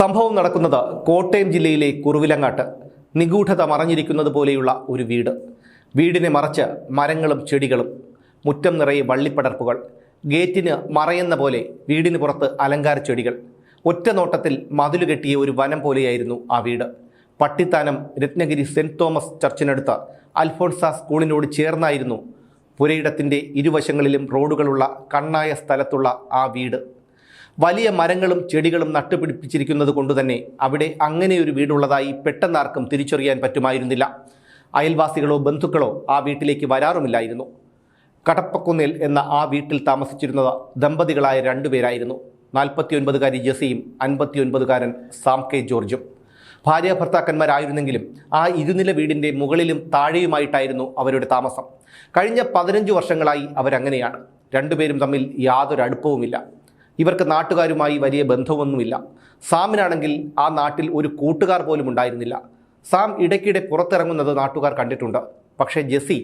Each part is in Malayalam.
സംഭവം നടക്കുന്നത് കോട്ടയം ജില്ലയിലെ കുറുവിലങ്ങാട്ട്. നിഗൂഢത മറഞ്ഞിരിക്കുന്നത് പോലെയുള്ള ഒരു വീട്. വീടിനെ മറച്ച് മരങ്ങളും ചെടികളും, മുറ്റം നിറയെ വള്ളിപ്പടർപ്പുകൾ, ഗേറ്റിന് മറയുന്ന പോലെ വീടിന് പുറത്ത് അലങ്കാര ചെടികൾ. ഒറ്റ നോട്ടത്തിൽ മതിലുകെട്ടിയ ഒരു വനം പോലെയായിരുന്നു ആ വീട്. പട്ടിത്താനം രത്നഗിരി സെൻറ് തോമസ് ചർച്ചിനടുത്ത് അൽഫോൺസ സ്കൂളിനോട് ചേർന്നായിരുന്നു പുരയിടത്തിൻ്റെ ഇരുവശങ്ങളിലും റോഡുകളുള്ള കണ്ണായ സ്ഥലത്തുള്ള ആ വീട്. വലിയ മരങ്ങളും ചെടികളും നട്ടുപിടിപ്പിച്ചിരിക്കുന്നത് കൊണ്ടുതന്നെ അവിടെ അങ്ങനെയൊരു വീടുള്ളതായി പെട്ടെന്നാർക്കും തിരിച്ചറിയാൻ പറ്റുമായിരുന്നില്ല. അയൽവാസികളോ ബന്ധുക്കളോ ആ വീട്ടിലേക്ക് വരാറുമില്ലായിരുന്നു. കടപ്പക്കുന്നിൽ എന്ന ആ വീട്ടിൽ താമസിച്ചിരുന്നത് ദമ്പതികളായ രണ്ടുപേരായിരുന്നു. 49കാരി ജെസിയും 59കാരൻ സാം കെ ജോർജും. ഭാര്യ ഭർത്താക്കന്മാരായിരുന്നെങ്കിലും ആ ഇരുനില വീടിൻ്റെ മുകളിലും താഴെയുമായിട്ടായിരുന്നു അവരുടെ താമസം. കഴിഞ്ഞ 15 വർഷങ്ങളായി അവരങ്ങനെയാണ്. രണ്ടുപേരും തമ്മിൽ യാതൊരു അടുപ്പവുമില്ല. ഇവർക്ക് നാട്ടുകാരുമായി വലിയ ബന്ധമൊന്നുമില്ല. സാമിനാണെങ്കിൽ ആ നാട്ടിൽ ഒരു കൂട്ടുകാർ പോലും ഉണ്ടായിരുന്നില്ല. സാം ഇടയ്ക്കിടെ പുറത്തിറങ്ങുന്നത് നാട്ടുകാർ കണ്ടിട്ടുണ്ട്. പക്ഷേ ജെസി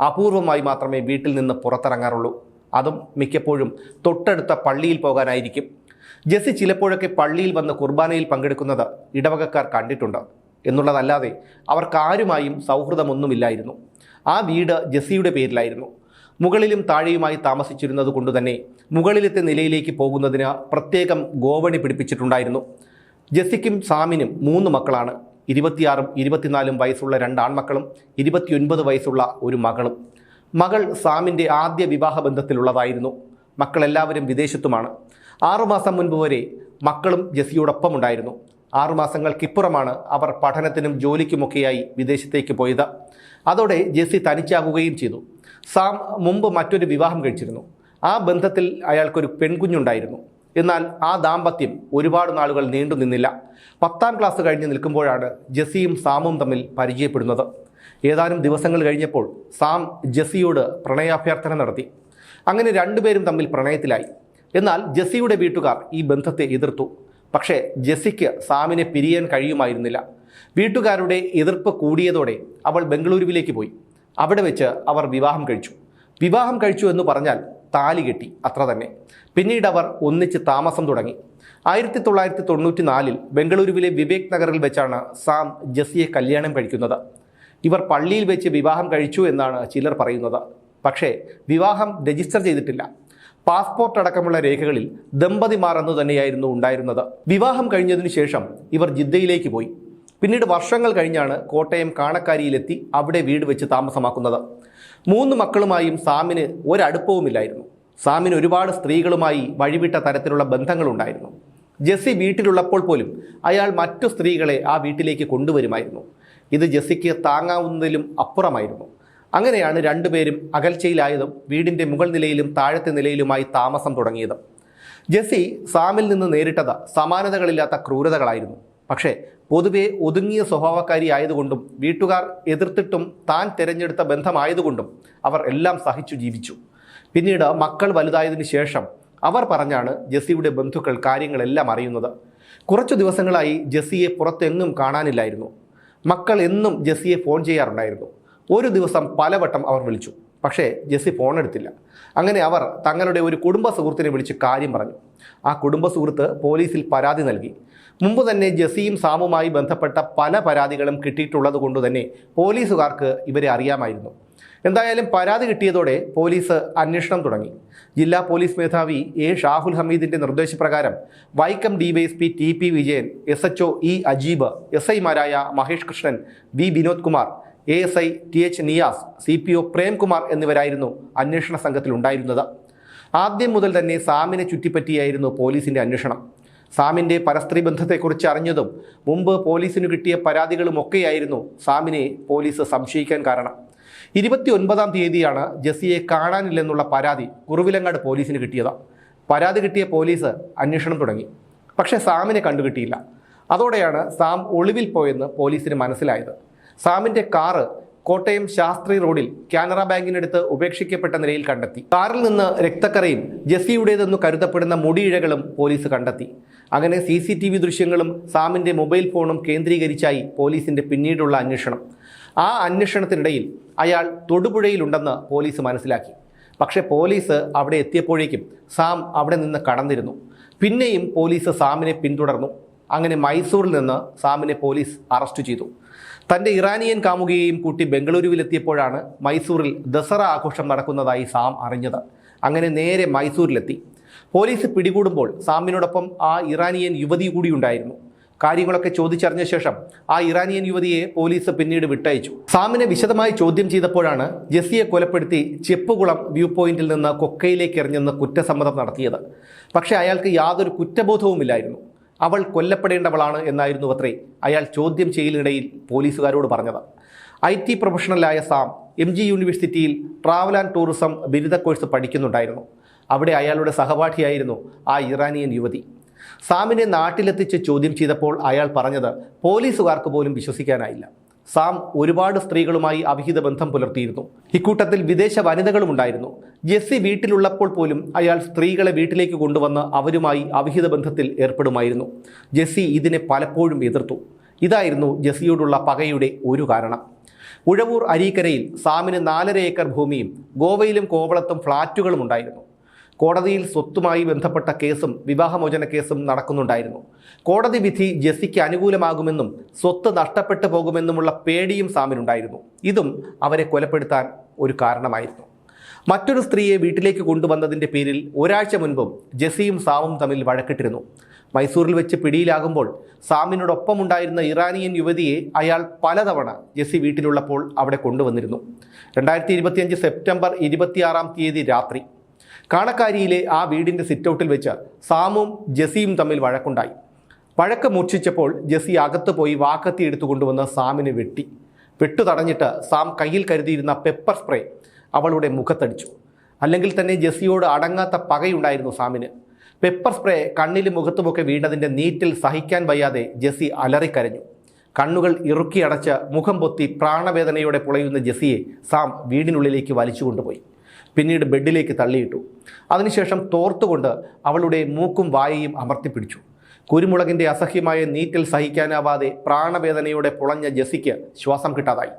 അപൂർവമായി മാത്രമേ വീട്ടിൽ നിന്ന് പുറത്തിറങ്ങാറുള്ളൂ. അതും മിക്കപ്പോഴും തൊട്ടടുത്ത പള്ളിയിൽ പോകാനായിരിക്കും. ജെസി ചിലപ്പോഴൊക്കെ പള്ളിയിൽ വന്ന് കുർബാനയിൽ പങ്കെടുക്കുന്നത് ഇടവകക്കാർ കണ്ടിട്ടുണ്ട് എന്നുള്ളതല്ലാതെ അവർക്കാരുമായും സൗഹൃദമൊന്നുമില്ലായിരുന്നു. ആ വീട് ജെസിയുടെ പേരിലായിരുന്നു. മുകളിലും താഴെയുമായി താമസിച്ചിരുന്നത് കൊണ്ടുതന്നെ മുകളിലത്തെ നിലയിലേക്ക് പോകുന്നതിന് പ്രത്യേകം ഗോവണി പിടിപ്പിച്ചിട്ടുണ്ടായിരുന്നു. ജെസിക്കും സാമിനും 3 മക്കളാണ്. 26ഉം 24ഉം വയസ്സുള്ള 2 ആൺമക്കളും 29 വയസ്സുള്ള ഒരു മകളും. മകൾ സാമിൻ്റെ ആദ്യ വിവാഹ ബന്ധത്തിലുള്ളതായിരുന്നു. മക്കളെല്ലാവരും വിദേശത്തുമാണ്. 6 മാസം മുൻപ് വരെ മക്കളും ജെസിയോടൊപ്പം ഉണ്ടായിരുന്നു. 6 മാസങ്ങൾക്കിപ്പുറമാണ് അവർ പഠനത്തിനും ജോലിക്കുമൊക്കെയായി വിദേശത്തേക്ക് പോയത്. അതോടെ ജെസി തനിച്ചാകുകയും ചെയ്തു. സാം മുമ്പ് മറ്റൊരു വിവാഹം കഴിച്ചിരുന്നു. ആ ബന്ധത്തിൽ അയാൾക്കൊരു പെൺകുഞ്ഞുണ്ടായിരുന്നു. എന്നാൽ ആ ദാമ്പത്യം ഒരുപാട് നാളുകൾ നീണ്ടു നിന്നില്ല. 10ാം ക്ലാസ് കഴിഞ്ഞ് നിൽക്കുമ്പോഴാണ് ജെസിയും സാമും തമ്മിൽ പരിചയപ്പെടുന്നത്. ഏതാനും ദിവസങ്ങൾ കഴിഞ്ഞപ്പോൾ സാം ജെസിയോട് പ്രണയാഭ്യർത്ഥന നടത്തി. അങ്ങനെ രണ്ടുപേരും തമ്മിൽ പ്രണയത്തിലായി. എന്നാൽ ജെസിയുടെ വീട്ടുകാർ ഈ ബന്ധത്തെ എതിർത്തു. പക്ഷേ ജെസിക്ക് സാമിനെ പിരിയാൻ കഴിയുമായിരുന്നില്ല. വീട്ടുകാരുടെ എതിർപ്പ് കൂടിയതോടെ അവൾ ബംഗളൂരുവിലേക്ക് പോയി. അവിടെ വെച്ച് അവർ വിവാഹം കഴിച്ചു എന്ന് പറഞ്ഞാൽ താലി കെട്ടി, അത്ര തന്നെ. പിന്നീട് അവർ ഒന്നിച്ച് താമസം തുടങ്ങി. 1994 ബംഗളൂരുവിലെ വിവേക് നഗറിൽ വെച്ചാണ് സാം ജെസിയെ കല്യാണം കഴിക്കുന്നത്. ഇവർ പള്ളിയിൽ വെച്ച് വിവാഹം കഴിച്ചു എന്നാണ് ചിലർ പറയുന്നത്. പക്ഷേ വിവാഹം രജിസ്റ്റർ ചെയ്തിട്ടില്ല. പാസ്പോർട്ട് അടക്കമുള്ള രേഖകളിൽ ദമ്പതിമാർ എന്നു തന്നെയായിരുന്നു ഉണ്ടായിരുന്നത്. വിവാഹം കഴിഞ്ഞതിനു ശേഷം ഇവർ ജിദ്ദയിലേക്ക് പോയി. പിന്നീട് വർഷങ്ങൾ കഴിഞ്ഞാണ് കോട്ടയം കാണക്കാരിയിലെത്തി അവിടെ വീട് വെച്ച് താമസമാക്കുന്നത്. 3 മക്കളുമായും സാമിന് ഒരടുപ്പവുമില്ലായിരുന്നു. സാമിന് ഒരുപാട് സ്ത്രീകളുമായി വഴിവിട്ട തരത്തിലുള്ള ബന്ധങ്ങളുണ്ടായിരുന്നു. ജെസി വീട്ടിലുള്ളപ്പോൾ പോലും അയാൾ മറ്റു സ്ത്രീകളെ ആ വീട്ടിലേക്ക് കൊണ്ടുവരുമായിരുന്നു. ഇത് ജെസിക്ക് താങ്ങാവുന്നതിലും അപ്പുറമായിരുന്നു. അങ്ങനെയാണ് രണ്ടുപേരും അകൽച്ചയിലായതും വീടിൻ്റെ മുകൾ നിലയിലും താഴത്തെ നിലയിലുമായി താമസം തുടങ്ങിയതും. ജെസി സാമിൽ നിന്ന് നേരിട്ടത് സമാനതകളില്ലാത്ത ക്രൂരതകളായിരുന്നു. പക്ഷേ പൊതുവെ ഒതുങ്ങിയ സ്വഭാവക്കാരി ആയതുകൊണ്ടും വീട്ടുകാർ എതിർത്തിട്ടും താൻ തിരഞ്ഞെടുത്ത ബന്ധമായതുകൊണ്ടും അവർ എല്ലാം സഹിച്ചു ജീവിച്ചു. പിന്നീട് മക്കൾ വലുതായതിനു ശേഷം അവർ പറഞ്ഞാണ് ജെസിയുടെ ബന്ധുക്കൾ കാര്യങ്ങളെല്ലാം അറിയുന്നത്. കുറച്ചു ദിവസങ്ങളായി ജെസിയെ പുറത്തെങ്ങും കാണാനില്ലായിരുന്നു. മക്കൾ എന്നും ജെസിയെ ഫോൺ ചെയ്യാറുണ്ടായിരുന്നു. ഒരു ദിവസം പലവട്ടം അവർ വിളിച്ചു. പക്ഷേ ജെസി ഫോൺ എടുത്തില്ല. അങ്ങനെ അവർ തങ്ങളുടെ ഒരു കുടുംബ സുഹൃത്തിനെ വിളിച്ച് കാര്യം പറഞ്ഞു. ആ കുടുംബ സുഹൃത്ത് പോലീസിൽ പരാതി നൽകി. മുമ്പ് തന്നെ ജെസിയും സാമുമായി ബന്ധപ്പെട്ട പല പരാതികളും കിട്ടിയിട്ടുള്ളത് കൊണ്ടുതന്നെ പോലീസുകാർക്ക് ഇവരെ അറിയാമായിരുന്നു. എന്തായാലും പരാതി കിട്ടിയതോടെ പോലീസ് അന്വേഷണം തുടങ്ങി. ജില്ലാ പോലീസ് മേധാവി എ ഷാഹുൽ ഹമീദിൻ്റെ നിർദ്ദേശപ്രകാരം Vaikom DYSP T Vijayan, SHO E Ajeeb, SIമാരായ Mahesh Krishnan, V Vinod Kumar, ASI TH Niyas, CPO Premkumar എന്നിവരായിരുന്നു അന്വേഷണ സംഘത്തിലുണ്ടായിരുന്നത്. ആദ്യം മുതൽ തന്നെ സാമിനെ ചുറ്റിപ്പറ്റിയായിരുന്നു പോലീസിൻ്റെ അന്വേഷണം. സാമിൻ്റെ പരസ്ത്രീ ബന്ധത്തെക്കുറിച്ച് അറിഞ്ഞതും മുമ്പ് പോലീസിന് കിട്ടിയ പരാതികളുമൊക്കെയായിരുന്നു സാമിനെ പോലീസ് സംശയിക്കാൻ കാരണം. 29ാം തീയതിയാണ് ജെസിയെ കാണാനില്ലെന്നുള്ള പരാതി കുറുവിലങ്ങാട് പോലീസിന് കിട്ടിയത്. പരാതി കിട്ടിയ പോലീസ് അന്വേഷണം തുടങ്ങി. പക്ഷേ സാമിനെ കണ്ടുകിട്ടിയില്ല. അതോടെയാണ് സാം ഒളിവിൽ പോയെന്ന് പോലീസിന് മനസ്സിലായത്. സാമിൻ്റെ കാറ് കോട്ടയം ശാസ്ത്രി റോഡിൽ കാനറ ബാങ്കിനടുത്ത് ഉപേക്ഷിക്കപ്പെട്ട നിലയിൽ കണ്ടെത്തി. കാറിൽ നിന്ന് രക്തക്കറയും ജെസിയുടേതെന്നു കരുതപ്പെടുന്ന മുടിയിഴകളും പോലീസ് കണ്ടെത്തി. അങ്ങനെ CCTV ദൃശ്യങ്ങളും സാമിൻ്റെ മൊബൈൽ ഫോണും കേന്ദ്രീകരിച്ചായി പോലീസിൻ്റെ പിന്നീടുള്ള അന്വേഷണം. ആ അന്വേഷണത്തിനിടയിൽ അയാൾ തൊടുപുഴയിലുണ്ടെന്ന് പോലീസ് മനസ്സിലാക്കി. പക്ഷേ പോലീസ് അവിടെ എത്തിയപ്പോഴേക്കും സാം അവിടെ നിന്ന് കടന്നിരുന്നു. പിന്നെയും പോലീസ് സാമിനെ പിന്തുടർന്നു. അങ്ങനെ മൈസൂരിൽ നിന്ന് സാമിനെ പോലീസ് അറസ്റ്റ് ചെയ്തു. തൻ്റെ ഇറാനിയൻ കാമുകിയെയും കൂട്ടി ബംഗളൂരുവിലെത്തിയപ്പോഴാണ് മൈസൂരിൽ ദസറ ആഘോഷം നടക്കുന്നതായി സാം അറിഞ്ഞത്. അങ്ങനെ നേരെ മൈസൂരിലെത്തി. പോലീസ് പിടികൂടുമ്പോൾ സാമിനോടൊപ്പം ആ ഇറാനിയൻ യുവതി കൂടി ഉണ്ടായിരുന്നു. കാര്യങ്ങളൊക്കെ ചോദിച്ചറിഞ്ഞ ശേഷം ആ ഇറാനിയൻ യുവതിയെ പോലീസ് പിന്നീട് വിട്ടയച്ചു. സാമിനെ വിശദമായി ചോദ്യം ചെയ്തപ്പോഴാണ് ജെസ്സിയെ കൊലപ്പെടുത്തി ചെപ്പുകുളം വ്യൂ പോയിന്റിൽ നിന്ന് കൊക്കയിലേക്ക് എറിഞ്ഞെന്ന് കുറ്റസമ്മതം നടത്തിയത്. പക്ഷേ അയാൾക്ക് യാതൊരു കുറ്റബോധവുമില്ലായിരുന്നു. അവൾ കൊല്ലപ്പെടേണ്ടവളാണ് എന്നായിരുന്നു അത്രേ അയാൾ ചോദ്യം ചെയ്യലിനിടയിൽ പോലീസുകാരോട് പറഞ്ഞത്. IT പ്രൊഫഷണലായ സാം MG യൂണിവേഴ്സിറ്റിയിൽ ട്രാവൽ ആൻഡ് ടൂറിസം ബിരുദ കോഴ്സ് പഠിക്കുന്നുണ്ടായിരുന്നു. അവിടെ അയാളുടെ സഹപാഠിയായിരുന്നു ആ ഇറാനിയൻ യുവതി. സാമിനെ നാട്ടിലെത്തിച്ച് ചോദ്യം ചെയ്തപ്പോൾ അയാൾ പറഞ്ഞത് പോലീസുകാർക്ക് പോലും വിശ്വസിക്കാനായില്ല. സാം ഒരുപാട് സ്ത്രീകളുമായി അവിഹിത ബന്ധം പുലർത്തിയിരുന്നു. ഇക്കൂട്ടത്തിൽ വിദേശ വനിതകളും ഉണ്ടായിരുന്നു. ജെസ്സി വീട്ടിലുള്ളപ്പോൾ പോലും അയാൾ സ്ത്രീകളെ വീട്ടിലേക്ക് കൊണ്ടുവന്ന് അവരുമായി അവിഹിത ബന്ധത്തിൽ ഏർപ്പെടുമായിരുന്നു. ജെസ്സി ഇതിനെ പലപ്പോഴും എതിർത്തു. ഇതായിരുന്നു ജെസ്സിയോടുള്ള പകയുടെ ഒരു കാരണം. ഉഴവൂർ അരീക്കരയിൽ സാമിന് 4.5 ഏക്കർ ഭൂമിയും ഗോവയിലും കോവളത്തും ഫ്ളാറ്റുകളും ഉണ്ടായിരുന്നു. കോടതിയിൽ സ്വത്തുമായി ബന്ധപ്പെട്ട കേസും വിവാഹമോചന കേസും നടക്കുന്നുണ്ടായിരുന്നു. കോടതി വിധി ജെസ്സിക്ക് അനുകൂലമാകുമെന്നും സ്വത്ത് നഷ്ടപ്പെട്ടു പോകുമെന്നുമുള്ള പേടിയും സാമിനുണ്ടായിരുന്നു. ഇതും അവരെ കൊലപ്പെടുത്താൻ ഒരു കാരണമായിരുന്നു. മറ്റൊരു സ്ത്രീയെ വീട്ടിലേക്ക് കൊണ്ടുവന്നതിൻ്റെ പേരിൽ ഒരാഴ്ച മുൻപും ജെസ്സിയും സാമും തമ്മിൽ വഴക്കിട്ടിരുന്നു. മൈസൂരിൽ വെച്ച് പിടിയിലാകുമ്പോൾ സാമിനോടൊപ്പമുണ്ടായിരുന്ന ഇറാനിയൻ യുവതിയെ അയാൾ പലതവണ ജെസ്സി വീട്ടിലുള്ളപ്പോൾ അവിടെ കൊണ്ടുവന്നിരുന്നു. 2025 സെപ്റ്റംബർ 26 രാത്രി കാണക്കാരിയിലെ ആ വീടിൻ്റെ സിറ്റൗട്ടിൽ വെച്ച് സാമും ജെസ്സിയും തമ്മിൽ വഴക്കുണ്ടായി. വഴക്ക് മൂർച്ഛിച്ചപ്പോൾ ജെസ്സി അകത്ത് പോയി വാക്കത്തി എടുത്തു കൊണ്ടുവന്ന് സാമിനെ വെട്ടു തടഞ്ഞിട്ട് സാം കയ്യിൽ കരുതിയിരുന്ന പെപ്പർ സ്പ്രേ അവളുടെ മുഖത്തടിച്ചു. അല്ലെങ്കിൽ തന്നെ ജെസ്സിയോട് അടങ്ങാത്ത പകയുണ്ടായിരുന്നു സാമിന്. പെപ്പർ സ്പ്രേ കണ്ണിലും മുഖത്തുമൊക്കെ വീണതിൻ്റെ നീറ്റിൽ സഹിക്കാൻ വയ്യാതെ ജെസ്സി അലറിക്കരഞ്ഞു. കണ്ണുകൾ ഇറുക്കി അടച്ച് മുഖം പൊത്തി പ്രാണവേദനയോടെ പുളയുന്ന ജെസ്സിയെ സാം വീടിനുള്ളിലേക്ക് വലിച്ചു കൊണ്ടുപോയി. പിന്നീട് ബെഡിലേക്ക് തള്ളിയിട്ടു. അതിനുശേഷം തോർത്തുകൊണ്ട് അവളുടെ മൂക്കും വായയും അമർത്തിപ്പിടിച്ചു. കുരുമുളകിൻ്റെ അസഹ്യമായ നീറ്റിൽ സഹിക്കാനാവാതെ പ്രാണവേദനയോടെ പുളഞ്ഞ ജെസ്സിക്ക് ശ്വാസം കിട്ടാതായി.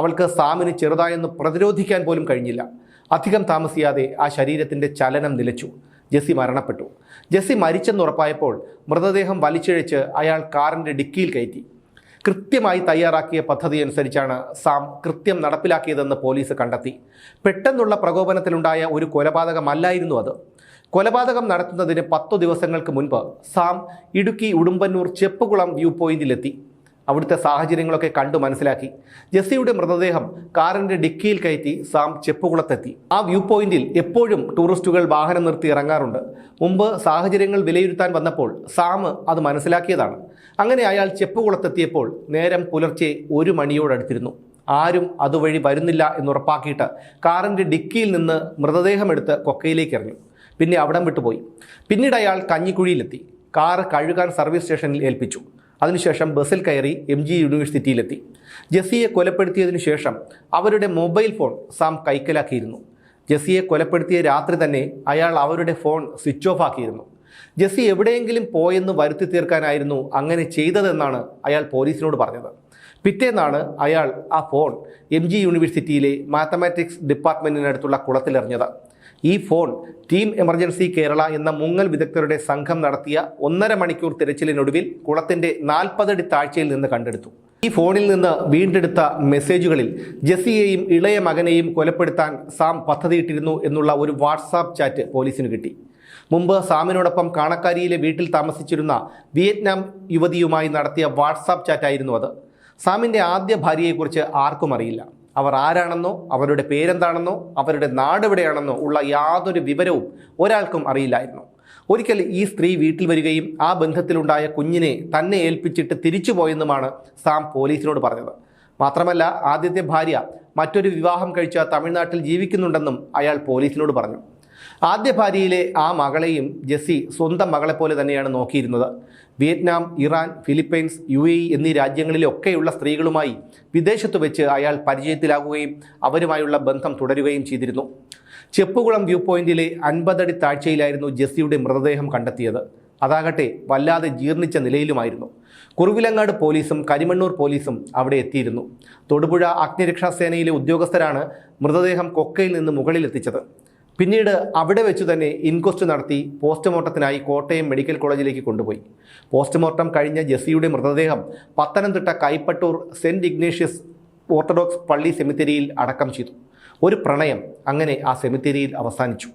അവൾക്ക് സാമിന് ചെറുതായെന്ന് പ്രതിരോധിക്കാൻ പോലും കഴിഞ്ഞില്ല. അധികം താമസിയാതെ ആ ശരീരത്തിൻ്റെ ചലനം നിലച്ചു. ജെസ്സി മരണപ്പെട്ടു. ജെസ്സി മരിച്ചെന്നുറപ്പായപ്പോൾ മൃതദേഹം വലിച്ചിഴച്ച് അയാൾ കാറിൻ്റെ ഡിക്കിയിൽ കയറ്റി. കൃത്യമായി തയ്യാറാക്കിയ പദ്ധതി അനുസരിച്ചാണ് സാം കൃത്യം നടപ്പിലാക്കിയതെന്ന് പോലീസ് കണ്ടെത്തി. പെട്ടെന്നുള്ള പ്രകോപനത്തിലുണ്ടായ ഒരു കൊലപാതകമല്ലായിരുന്നു അത്. കൊലപാതകം നടത്തുന്നതിന് 10 ദിവസങ്ങൾക്ക് മുൻപ് സാം ഇടുക്കി ഉടുമ്പന്നൂർ ചെപ്പുകുളം വ്യൂ പോയിന്റിലെത്തി. അവിടുത്തെ സാഹചര്യങ്ങളൊക്കെ കണ്ടു മനസ്സിലാക്കി. ജെസ്സിയുടെ മൃതദേഹം കാറിൻ്റെ ഡിക്കിയിൽ കയറ്റി സാം ചെപ്പുകുളത്തെത്തി. ആ വ്യൂ പോയിന്റിൽ എപ്പോഴും ടൂറിസ്റ്റുകൾ വാഹനം നിർത്തി ഇറങ്ങാറുണ്ട്. മുമ്പ് സാഹചര്യങ്ങൾ വിലയിരുത്താൻ വന്നപ്പോൾ സാം അത് മനസ്സിലാക്കിയതാണ്. അങ്ങനെ അയാൾ ചെപ്പുകുളത്തെത്തിയപ്പോൾ നേരം പുലർച്ചെ 1 മണിയോടടുത്തിരുന്നു. ആരും അതുവഴി വരുന്നില്ല എന്നുറപ്പാക്കിയിട്ട് കാറിൻ്റെ ഡിക്കിയിൽ നിന്ന് മൃതദേഹമെടുത്ത് കൊക്കയിലേക്ക് എറിഞ്ഞു. പിന്നെ അവിടം വിട്ടുപോയി. പിന്നീട് അയാൾ കഞ്ഞിക്കുഴിയിലെത്തി. കാറ് കഴുകാൻ സർവീസ് സ്റ്റേഷനിൽ ഏൽപ്പിച്ചു. അതിനുശേഷം ബസ്സിൽ കയറി MG യൂണിവേഴ്സിറ്റിയിലെത്തി. ജെസ്സിയെ കൊലപ്പെടുത്തിയതിനു ശേഷം അവരുടെ മൊബൈൽ ഫോൺ സാം കൈക്കലാക്കിയിരുന്നു. ജെസ്സിയെ കൊലപ്പെടുത്തിയ രാത്രി തന്നെ അയാൾ അവരുടെ ഫോൺ സ്വിച്ച് ഓഫ് ആക്കിയിരുന്നു. ജെസ്സി എവിടെയെങ്കിലും പോയെന്ന് വരുത്തി തീർക്കാനായിരുന്നു അങ്ങനെ ചെയ്തതെന്നാണ് അയാൾ പോലീസിനോട് പറഞ്ഞത്. പിറ്റേന്നാണ് അയാൾ ആ ഫോൺ MG യൂണിവേഴ്സിറ്റിയിലെ മാത്തമാറ്റിക്സ് ഡിപ്പാർട്ട്മെൻറ്റിനടുത്തുള്ള കുളത്തിലെറിഞ്ഞത്. ഈ ഫോൺ ടീം എമർജൻസി കേരള എന്ന മുങ്ങൽ വിദഗ്ധരുടെ സംഘം നടത്തിയ 1.5 മണിക്കൂർ തിരച്ചിലിനൊടുവിൽ കുളത്തിൻ്റെ 40 അടി താഴ്ചയിൽ നിന്ന് കണ്ടെടുത്തു. ഈ ഫോണിൽ നിന്ന് വീണ്ടെടുത്ത മെസ്സേജുകളിൽ ജെസ്സിയെയും ഇളയ മകനെയും കൊലപ്പെടുത്താൻ സാം പദ്ധതിയിട്ടിരുന്നു എന്നുള്ള ഒരു വാട്സാപ്പ് ചാറ്റ് പോലീസിന് കിട്ടി. മുമ്പ് സാമിനോടൊപ്പം കാണക്കാരിയിലെ വീട്ടിൽ താമസിച്ചിരുന്ന വിയറ്റ്നാം യുവതിയുമായി നടത്തിയ വാട്സാപ്പ് ചാറ്റായിരുന്നു അത്. സാമിൻ്റെ ആദ്യ ഭാര്യയെക്കുറിച്ച് ആർക്കും അറിയില്ല. അവർ ആരാണെന്നോ അവരുടെ പേരെന്താണെന്നോ അവരുടെ നാടെവിടെയാണെന്നോ ഉള്ള യാതൊരു വിവരവും ഒരാൾക്കും അറിയില്ലായിരുന്നു. ഒരിക്കൽ ഈ സ്ത്രീ വീട്ടിൽ വരികയും ആ ബന്ധത്തിലുണ്ടായ കുഞ്ഞിനെ തന്നെ ഏൽപ്പിച്ചിട്ട് തിരിച്ചുപോയെന്നുമാണ് സാം പോലീസിനോട് പറഞ്ഞത്. മാത്രമല്ല ആദ്യത്തെ ഭാര്യ മറ്റൊരു വിവാഹം കഴിച്ച തമിഴ്നാട്ടിൽ ജീവിക്കുന്നുണ്ടെന്നും അയാൾ പോലീസിനോട് പറഞ്ഞു. ആദ്യ ഭാര്യയിലെ ആ മകളെയും ജെസ്സി സ്വന്തം മകളെപ്പോലെ തന്നെയാണ് നോക്കിയിരുന്നത്. വിയറ്റ്നാം, ഇറാൻ, ഫിലിപ്പൈൻസ്, UAE എന്നീ രാജ്യങ്ങളിലൊക്കെയുള്ള സ്ത്രീകളുമായി വിദേശത്ത് വെച്ച് അയാൾ പരിചയത്തിലാകുകയും അവരുമായുള്ള ബന്ധം തുടരുകയും ചെയ്തിരുന്നു. ചെപ്പുകുളം വ്യൂ പോയിന്റിലെ 50 അടി താഴ്ചയിലായിരുന്നു ജെസ്സിയുടെ മൃതദേഹം കണ്ടെത്തിയത്. അതാകട്ടെ വല്ലാതെ ജീർണിച്ച നിലയിലുമായിരുന്നു. കുറുവിലങ്ങാട് പോലീസും കരിമണ്ണൂർ പോലീസും അവിടെ എത്തിയിരുന്നു. തൊടുപുഴ അഗ്നിരക്ഷാസേനയിലെ ഉദ്യോഗസ്ഥരാണ് മൃതദേഹം കൊക്കയിൽ നിന്ന് മുകളിലെത്തിച്ചത്. പിന്നീട് അവിടെ വെച്ച് തന്നെ ഇൻക്വസ്റ്റ് നടത്തി പോസ്റ്റ്മോർട്ടത്തിനായി കോട്ടയം മെഡിക്കൽ കോളേജിലേക്ക് കൊണ്ടുപോയി. പോസ്റ്റ്മോർട്ടം കഴിഞ്ഞ ജെസ്സിയുടെ മൃതദേഹം Pathanamthitta Kaipattoor saint Ignatius orthodox പള്ളി സെമിത്തേരിയിൽ അടക്കം ചെയ്തു. ഒരു പ്രണയം അങ്ങനെ ആ സെമിത്തേരിയിൽ അവസാനിച്ചു.